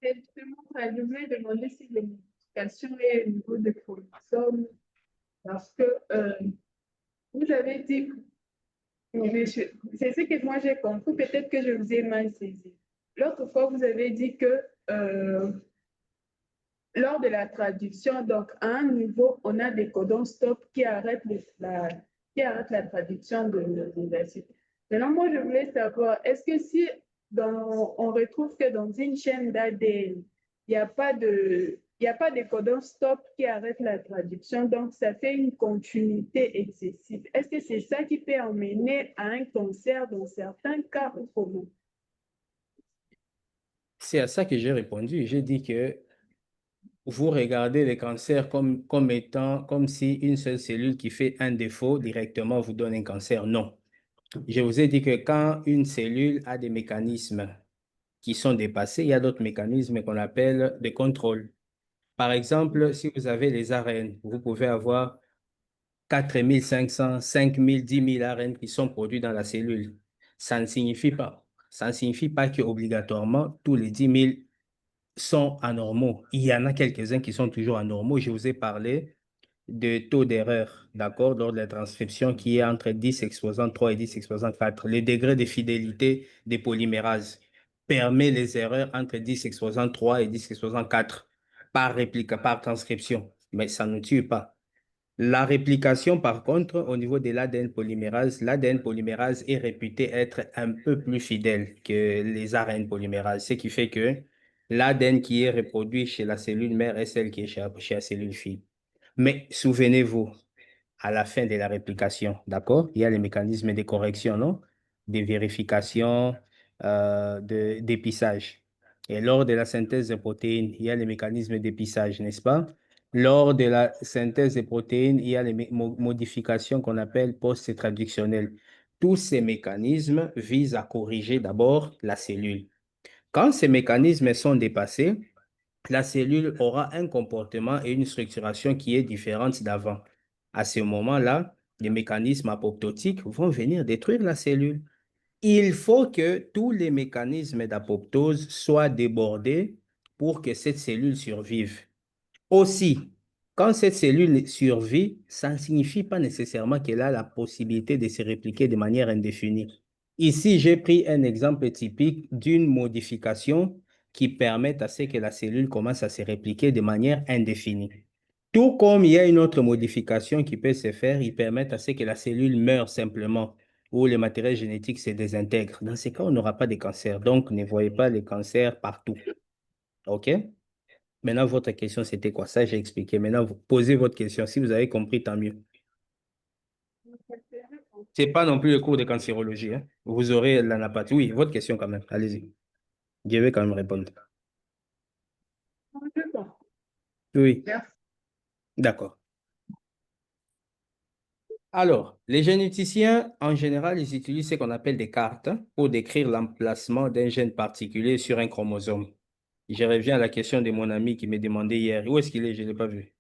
justement, je voulais demander si les modifications est au niveau de chromosome, parce que vous avez dit, monsieur, c'est ce que moi j'ai compris, peut-être que je vous ai mal saisi. L'autre fois, vous avez dit que euh, lors de la traduction, donc à un niveau, on a des codons stop qui arrêtent la traduction de la suite. Maintenant, moi, je voulais savoir, est-ce que si on retrouve que dans une chaîne d'ADN, il n'y a pas de codon stop qui arrête la traduction, donc ça fait une continuité excessive. Est-ce que c'est ça qui peut amener à un cancer dans certains cas ou comment? C'est à ça que j'ai répondu. J'ai dit que vous regardez les cancers comme étant, comme si une seule cellule qui fait un défaut directement vous donne un cancer. Non. Je vous ai dit que quand une cellule a des mécanismes qui sont dépassés, il y a d'autres mécanismes qu'on appelle de contrôle. Par exemple, si vous avez les ARN, vous pouvez avoir 4500, 5000, 10 000 ARN qui sont produits dans la cellule. Ça ne signifie pas que obligatoirement tous les 10 000 sont anormaux. Il y en a quelques-uns qui sont toujours anormaux. Je vous ai parlé de taux d'erreur, d'accord, lors de la transcription qui est entre 10 exposant 3 et 10 exposant 4. Le degré de fidélité des polymérases permet les erreurs entre 10 exposant 3 et 10 exposant 4 par transcription, mais ça ne tue pas. La réplication, par contre, au niveau de l'ADN polymérase est réputé être un peu plus fidèle que les ARN polymérases, ce qui fait que l'ADN qui est reproduit chez la cellule mère est celle qui est chez la cellule fille. Mais souvenez-vous, à la fin de la réplication, d'accord? Il y a les mécanismes de correction, non? Des vérifications, d'épissage. Et lors de la synthèse des protéines, il y a les mécanismes d'épissage, n'est-ce pas? Lors de la synthèse des protéines, il y a les modifications qu'on appelle post-traductionnelles. Tous ces mécanismes visent à corriger d'abord la cellule. Quand ces mécanismes sont dépassés, la cellule aura un comportement et une structuration qui est différente d'avant. À ce moment-là, les mécanismes apoptotiques vont venir détruire la cellule. Il faut que tous les mécanismes d'apoptose soient débordés pour que cette cellule survive. Aussi, quand cette cellule survit, ça ne signifie pas nécessairement qu'elle a la possibilité de se répliquer de manière indéfinie. Ici, j'ai pris un exemple typique d'une modification qui permet à ce que la cellule commence à se répliquer de manière indéfinie. Tout comme il y a une autre modification qui peut se faire, il permet à ce que la cellule meure simplement ou le matériel génétique se désintègre. Dans ces cas, on n'aura pas de cancer. Donc, ne voyez pas les cancers partout. OK? Maintenant, votre question, c'était quoi? Ça, j'ai expliqué. Maintenant, vous posez votre question. Si vous avez compris, tant mieux. C'est pas non plus le cours de cancérologie, hein. Vous aurez l'anapathie. Oui, votre question quand même. Allez-y. Je vais quand même répondre. Oui, Merci. d'accord. Alors, les généticiens, en général, ils utilisent ce qu'on appelle des cartes pour décrire l'emplacement d'un gène particulier sur un chromosome. Je reviens à la question de mon ami qui m'a demandé hier. Où est-ce qu'il est? Je ne l'ai pas vu.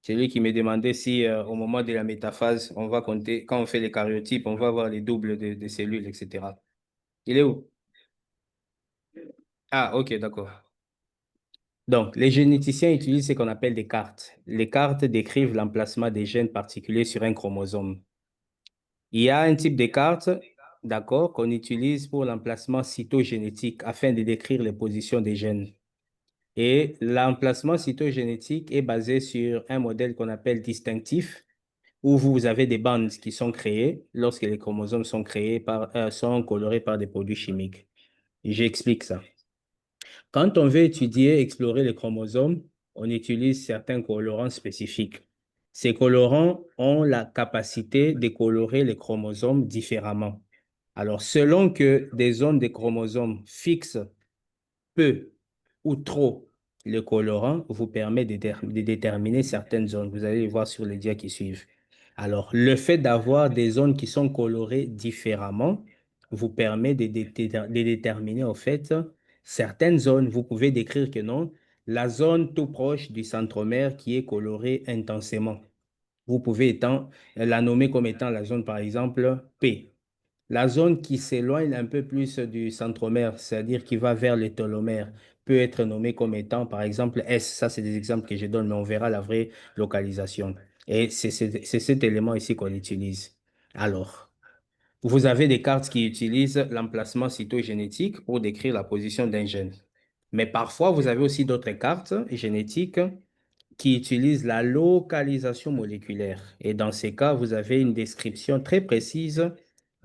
C'est lui qui me demandait si, au moment de la métaphase, on va compter, quand on fait les karyotypes, on va avoir les doubles de cellules, etc. Il est où? Ah, ok, d'accord. Donc, les généticiens utilisent ce qu'on appelle des cartes. Les cartes décrivent l'emplacement des gènes particuliers sur un chromosome. Il y a un type de carte, d'accord, qu'on utilise pour l'emplacement cytogénétique afin de décrire les positions des gènes. Et l'emplacement cytogénétique est basé sur un modèle qu'on appelle distinctif, où vous avez des bandes qui sont créées lorsque les chromosomes sont sont colorés par des produits chimiques. J'explique ça. Quand on veut étudier, explorer les chromosomes, on utilise certains colorants spécifiques. Ces colorants ont la capacité de colorer les chromosomes différemment. Alors, selon que des zones des chromosomes fixent peu ou trop le colorant, vous permet de déterminer certaines zones. Vous allez les voir sur les dias qui suivent. Alors, le fait d'avoir des zones qui sont colorées différemment vous permet de déterminer, en fait, certaines zones. Vous pouvez décrire que non, la zone tout proche du centromère qui est colorée intensément. Vous pouvez la nommer comme étant la zone, par exemple, P. La zone qui s'éloigne un peu plus du centromère, c'est-à-dire qui va vers les télomères, peut être nommée comme étant, par exemple, S. Ça, c'est des exemples que je donne, mais on verra la vraie localisation. Et c'est cet élément ici qu'on utilise. Alors, vous avez des cartes qui utilisent l'emplacement cytogénétique pour décrire la position d'un gène. Mais parfois, vous avez aussi d'autres cartes génétiques qui utilisent la localisation moléculaire. Et dans ces cas, vous avez une description très précise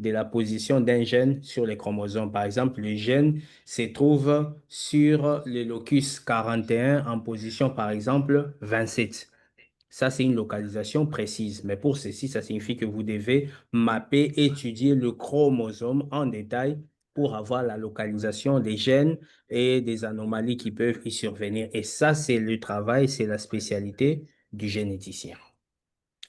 de la position d'un gène sur les chromosomes. Par exemple, le gène se trouve sur le locus 41 en position, par exemple, 27. Ça, c'est une localisation précise. Mais pour ceci, ça signifie que vous devez mapper, étudier le chromosome en détail pour avoir la localisation des gènes et des anomalies qui peuvent y survenir. Et ça, c'est le travail, c'est la spécialité du généticien.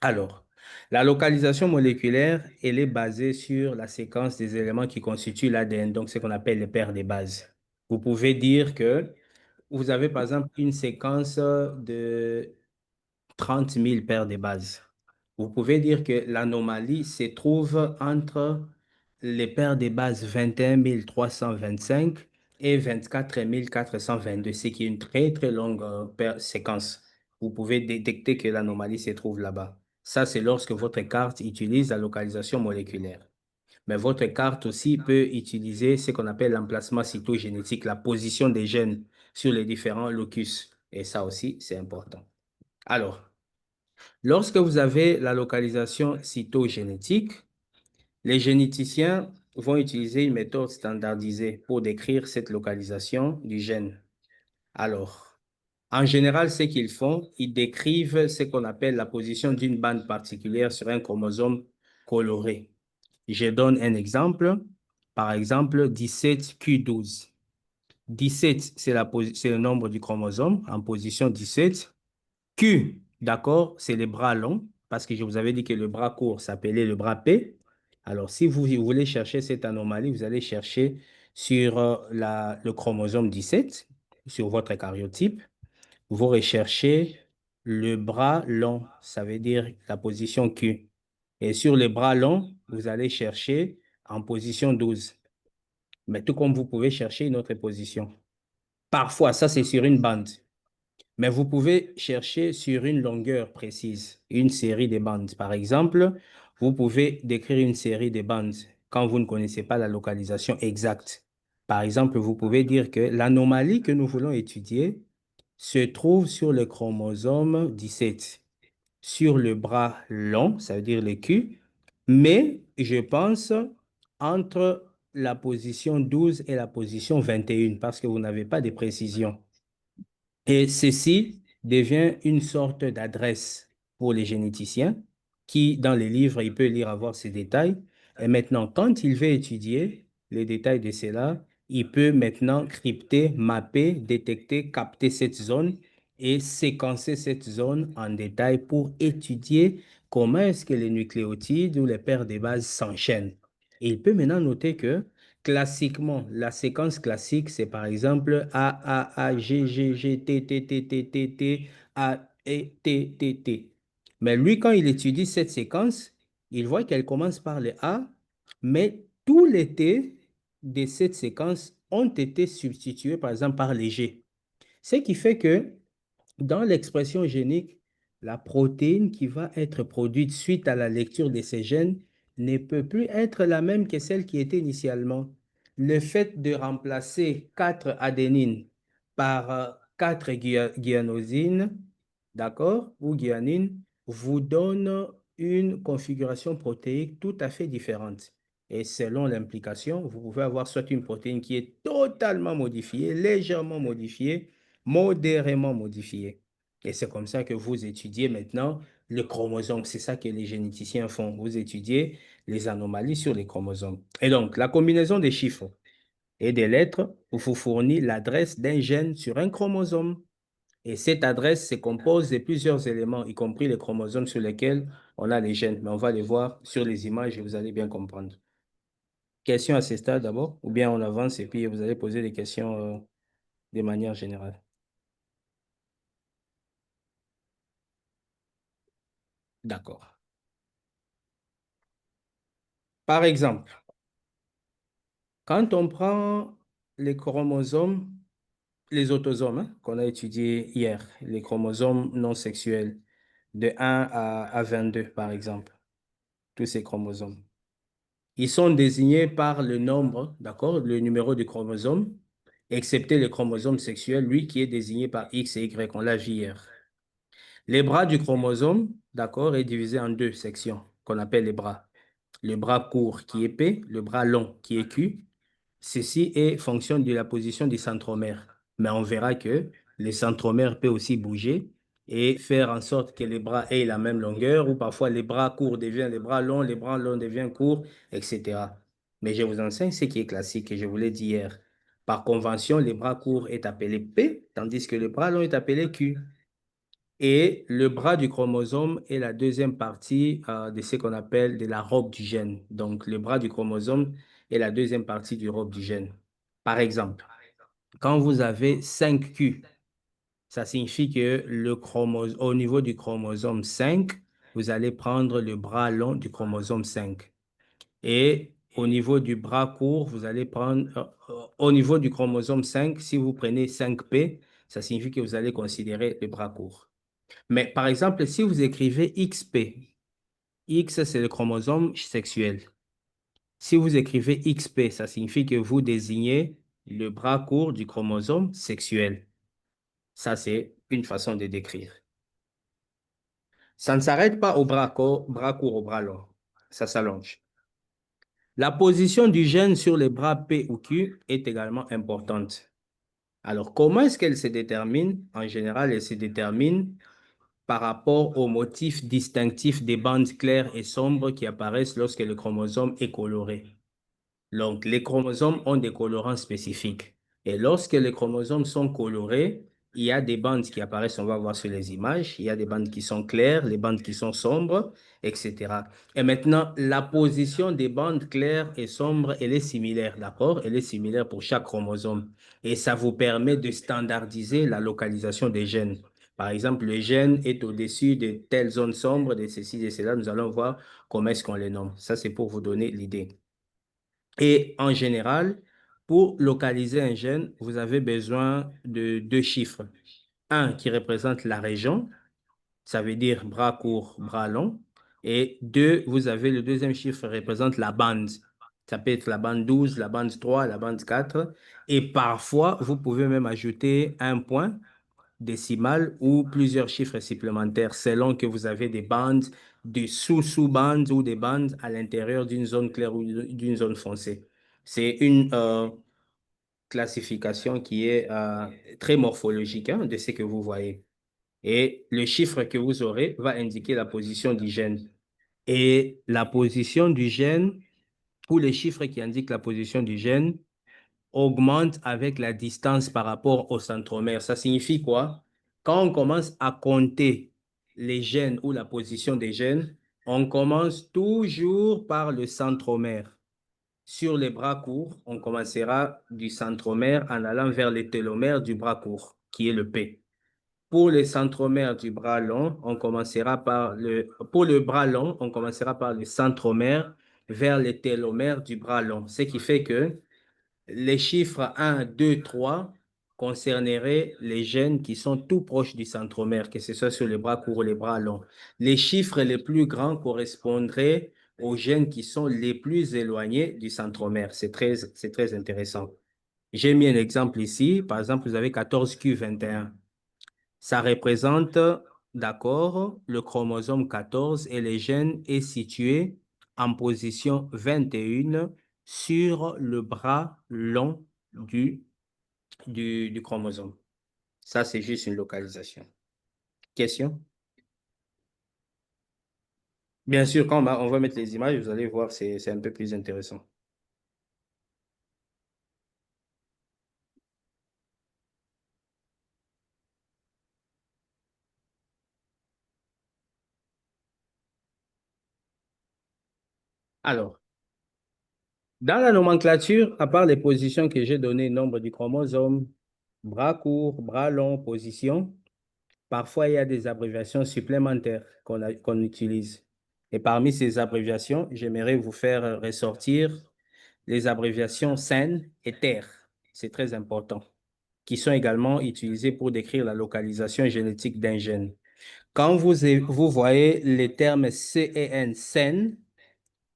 Alors, la localisation moléculaire, elle est basée sur la séquence des éléments qui constituent l'ADN, donc ce qu'on appelle les paires des bases. Vous pouvez dire que vous avez par exemple une séquence de 30 000 paires de bases. Vous pouvez dire que l'anomalie se trouve entre les paires de bases 21 325 et 24 422, ce qui est une très très longue séquence. Vous pouvez détecter que l'anomalie se trouve là-bas. Ça, c'est lorsque votre carte utilise la localisation moléculaire. Mais votre carte aussi peut utiliser ce qu'on appelle l'emplacement cytogénétique, la position des gènes sur les différents locus. Et ça aussi, c'est important. Alors, lorsque vous avez la localisation cytogénétique, les généticiens vont utiliser une méthode standardisée pour décrire cette localisation du gène. Alors, en général, ce qu'ils font, ils décrivent ce qu'on appelle la position d'une bande particulière sur un chromosome coloré. Je donne un exemple. Par exemple, 17q12. 17, c'est le nombre du chromosome en position 17. Q, d'accord, c'est les bras longs, parce que je vous avais dit que le bras court s'appelait le bras P. Alors, si vous voulez chercher cette anomalie, vous allez chercher sur le chromosome 17, sur votre karyotype. Vous recherchez le bras long, ça veut dire la position Q. Et sur les bras longs, vous allez chercher en position 12. Mais tout comme vous pouvez chercher une autre position. Parfois, ça c'est sur une bande. Mais vous pouvez chercher sur une longueur précise, une série de bandes. Par exemple, vous pouvez décrire une série de bandes quand vous ne connaissez pas la localisation exacte. Par exemple, vous pouvez dire que l'anomalie que nous voulons étudier se trouve sur le chromosome 17, sur le bras long, ça veut dire le Q, mais je pense entre la position 12 et la position 21 parce que vous n'avez pas de précision. Et ceci devient une sorte d'adresse pour les généticiens qui, dans les livres, il peut lire, avoir ces détails. Et maintenant, quand il veut étudier les détails de cela, il peut maintenant crypter, mapper, détecter, capter cette zone et séquencer cette zone en détail pour étudier comment est-ce que les nucléotides ou les paires de bases s'enchaînent. Et il peut maintenant noter que classiquement, la séquence classique, c'est par exemple A, A, A, G, G, G, T, T, T, T, T, T, A, E, T, T, T. Mais lui, quand il étudie cette séquence, il voit qu'elle commence par le A, mais tous les T de cette séquence ont été substitués, par exemple, par les G. Ce qui fait que dans l'expression génique, la protéine qui va être produite suite à la lecture de ces gènes ne peut plus être la même que celle qui était initialement. Le fait de remplacer 4 adénines par 4 guanosines, d'accord, ou guanines, vous donne une configuration protéique tout à fait différente. Et selon l'implication, vous pouvez avoir soit une protéine qui est totalement modifiée, légèrement modifiée, modérément modifié. Et c'est comme ça que vous étudiez maintenant le chromosome. C'est ça que les généticiens font. Vous étudiez les anomalies sur les chromosomes. Et donc, la combinaison des chiffres et des lettres vous fournit l'adresse d'un gène sur un chromosome. Et cette adresse se compose de plusieurs éléments, y compris les chromosomes sur lesquels on a les gènes. Mais on va les voir sur les images et vous allez bien comprendre. Question à ce stade d'abord, ou bien on avance et puis vous allez poser des questions de manière générale. D'accord. Par exemple, quand on prend les chromosomes, les autosomes hein, qu'on a étudiés hier, les chromosomes non sexuels, de 1 à 22 par exemple, tous ces chromosomes, ils sont désignés par le nombre, d'accord, le numéro du chromosome, excepté le chromosome sexuel, lui qui est désigné par X et Y, on l'a vu hier. Les bras du chromosome, d'accord, est divisé en deux sections qu'on appelle les bras. Le bras court qui est P, le bras long qui est Q. Ceci est fonction de la position du centromère. Mais on verra que le centromère peut aussi bouger et faire en sorte que les bras aient la même longueur ou parfois les bras courts deviennent les bras longs deviennent courts, etc. Mais je vous enseigne ce qui est classique et je vous l'ai dit hier. Par convention, les bras courts est appelé P, tandis que le bras long est appelé Q. Et le bras du chromosome est la deuxième partie de ce qu'on appelle de la robe du gène. Donc, le bras du chromosome est la deuxième partie du robe du gène. Par exemple, quand vous avez 5Q, ça signifie que au niveau du chromosome 5, vous allez prendre le bras long du chromosome 5. Et au niveau du bras court, vous allez prendre, au niveau du chromosome 5, si vous prenez 5P, ça signifie que vous allez considérer le bras court. Mais par exemple, si vous écrivez XP, X c'est le chromosome sexuel. Si vous écrivez XP, ça signifie que vous désignez le bras court du chromosome sexuel. Ça, c'est une façon de décrire. Ça ne s'arrête pas au bras court, au bras long. Ça s'allonge. La position du gène sur les bras P ou Q est également importante. Alors, comment est-ce qu'elle se détermine? En général, elle se détermine par rapport aux motifs distinctifs des bandes claires et sombres qui apparaissent lorsque le chromosome est coloré. Donc, les chromosomes ont des colorants spécifiques. Et lorsque les chromosomes sont colorés, il y a des bandes qui apparaissent, on va voir sur les images, il y a des bandes qui sont claires, les bandes qui sont sombres, etc. Et maintenant, la position des bandes claires et sombres, elle est similaire, d'accord? Elle est similaire pour chaque chromosome. Et ça vous permet de standardiser la localisation des gènes. Par exemple, le gène est au-dessus de telle zone sombre, de ceci, de cela. Nous allons voir comment est-ce qu'on les nomme. Ça, c'est pour vous donner l'idée. Et en général, pour localiser un gène, vous avez besoin de deux chiffres. Un qui représente la région, ça veut dire bras court, bras long. Et deux, vous avez le deuxième chiffre qui représente la bande. Ça peut être la bande 12, la bande 3, la bande 4. Et parfois, vous pouvez même ajouter un point décimal ou plusieurs chiffres supplémentaires selon que vous avez des bandes, des sous-bandes ou des bandes à l'intérieur d'une zone claire ou d'une zone foncée. C'est une classification qui est très morphologique hein, de ce que vous voyez. Et le chiffre que vous aurez va indiquer la position du gène. Et la position du gène, ou les chiffres qui indiquent la position du gène, augmentent avec la distance par rapport au centromère. Ça signifie quoi? Quand on commence à compter les gènes ou la position des gènes, on commence toujours par le centromère. Sur les bras courts, on commencera du centromère en allant vers les télomères du bras court, qui est le P. Pour les centromères du bras long, on commencera par pour le bras long, on commencera par le centromère vers les télomères du bras long. Ce qui fait que les chiffres 1, 2, 3 concerneraient les gènes qui sont tout proches du centromère, que ce soit sur les bras courts ou les bras longs. Les chiffres les plus grands correspondraient aux gènes qui sont les plus éloignés du centromère. C'est très intéressant. J'ai mis un exemple ici. Par exemple, vous avez 14q21. Ça représente, d'accord, le chromosome 14 et le gène est situé en position 21 sur le bras long du chromosome. Ça, c'est juste une localisation. Question? Bien sûr, quand on va mettre les images, vous allez voir, c'est un peu plus intéressant. Alors, dans la nomenclature, à part les positions que j'ai données, nombre du chromosome, bras court, bras long, position, parfois il y a des abréviations supplémentaires qu'on utilise. Et parmi ces abréviations, j'aimerais vous faire ressortir les abréviations SEN et TER. C'est très important, qui sont également utilisées pour décrire la localisation génétique d'un gène. Quand vous voyez les termes CEN, SEN,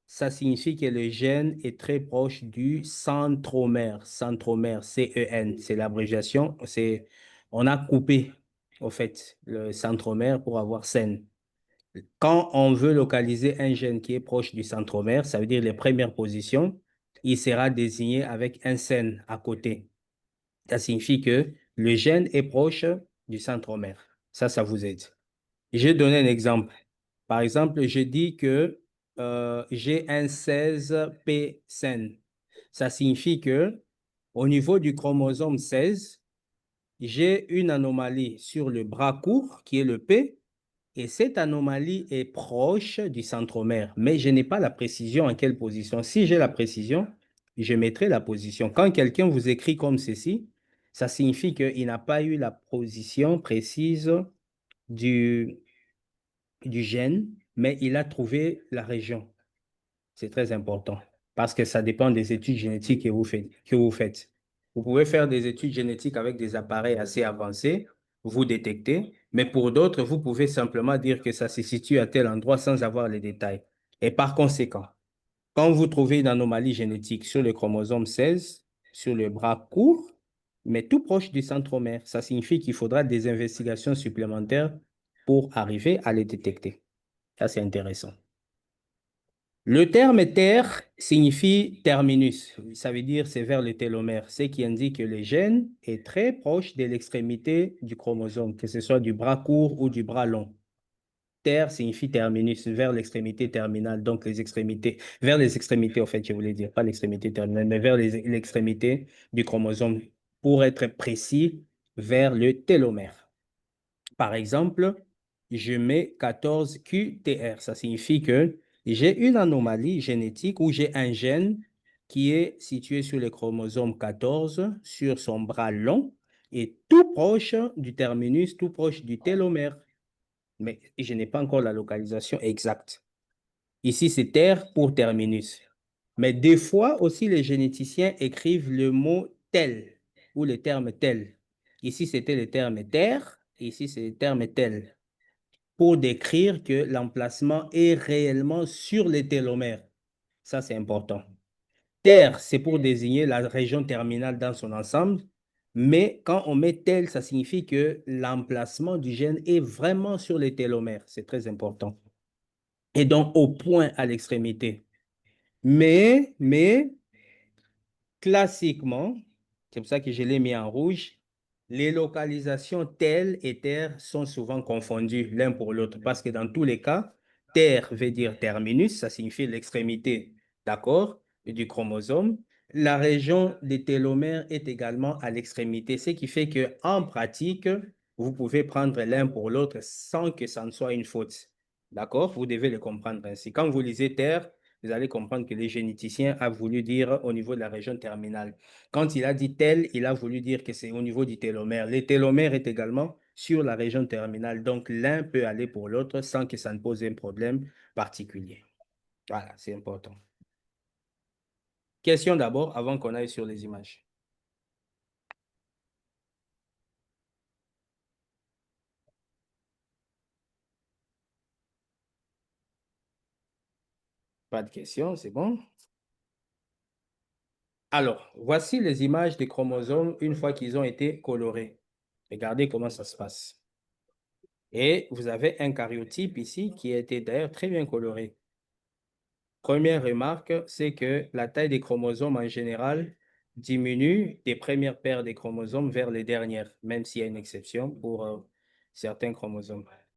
ça signifie que le gène est très proche du centromère. Centromère, CEN, c'est l'abréviation. On a coupé, au fait, le centromère pour avoir SEN. Quand on veut localiser un gène qui est proche du centromère, ça veut dire les premières positions, il sera désigné avec un SEN à côté. Ça signifie que le gène est proche du centromère. Ça vous aide. Je vais donner un exemple. Par exemple, je dis que j'ai un 16p SEN. Ça signifie que au niveau du chromosome 16, j'ai une anomalie sur le bras court, qui est le P, et cette anomalie est proche du centromère, mais je n'ai pas la précision en quelle position. Si j'ai la précision, je mettrai la position. Quand quelqu'un vous écrit comme ceci, ça signifie qu'il n'a pas eu la position précise du, du gène, mais il a trouvé la région. C'est très important parce que ça dépend des études génétiques que vous faites. Vous pouvez faire des études génétiques avec des appareils assez avancés, vous détectez, mais pour d'autres, vous pouvez simplement dire que ça se situe à tel endroit sans avoir les détails. Et par conséquent, quand vous trouvez une anomalie génétique sur le chromosome 16, sur le bras court, mais tout proche du centromère, ça signifie qu'il faudra des investigations supplémentaires pour arriver à les détecter. Ça, c'est intéressant. Le terme terre signifie terminus. Ça veut dire c'est vers le télomère, ce qui indique que le gène est très proche de l'extrémité du chromosome, que ce soit du bras court ou du bras long. Terre signifie terminus, vers l'extrémité terminale, donc les extrémités, vers les extrémités, en fait, je voulais dire, pas l'extrémité terminale, mais vers l'extrémité du chromosome, pour être précis, vers le télomère. Par exemple, je mets 14QTR. Ça signifie que j'ai une anomalie génétique où j'ai un gène qui est situé sur le chromosome 14, sur son bras long, et tout proche du terminus, tout proche du télomère. Mais je n'ai pas encore la localisation exacte. Ici, c'est terre pour terminus. Mais des fois aussi, les généticiens écrivent le mot tel ou le terme tel. Ici, c'était le terme terre, et ici, c'est le terme tel, pour décrire que l'emplacement est réellement sur les télomères. Ça, c'est important. Terre, c'est pour désigner la région terminale dans son ensemble, mais quand on met tel, ça signifie que l'emplacement du gène est vraiment sur les télomères. C'est très important. Et donc, au point à l'extrémité. Mais, classiquement, c'est pour ça que je l'ai mis en rouge, les localisations telles et terres sont souvent confondues l'un pour l'autre parce que dans tous les cas, ter veut dire terminus, ça signifie l'extrémité, d'accord, du chromosome. La région des télomères est également à l'extrémité, ce qui fait qu'en pratique, vous pouvez prendre l'un pour l'autre sans que ça ne soit une faute. D'accord? Vous devez le comprendre ainsi. Quand vous lisez terre, vous allez comprendre que le généticien a voulu dire au niveau de la région terminale. Quand il a dit tel, il a voulu dire que c'est au niveau du télomère. Le télomère est également sur la région terminale. Donc, l'un peut aller pour l'autre sans que ça ne pose un problème particulier. Voilà, c'est important. Question d'abord, avant qu'on aille sur les images. Pas de questions, c'est bon? Alors, voici les images des chromosomes une fois qu'ils ont été colorés. Regardez comment ça se passe. Et vous avez un karyotype ici qui a été d'ailleurs très bien coloré. Première remarque, c'est que la taille des chromosomes en général diminue des premières paires des chromosomes vers les dernières, même s'il y a une exception pour certains chromosomes.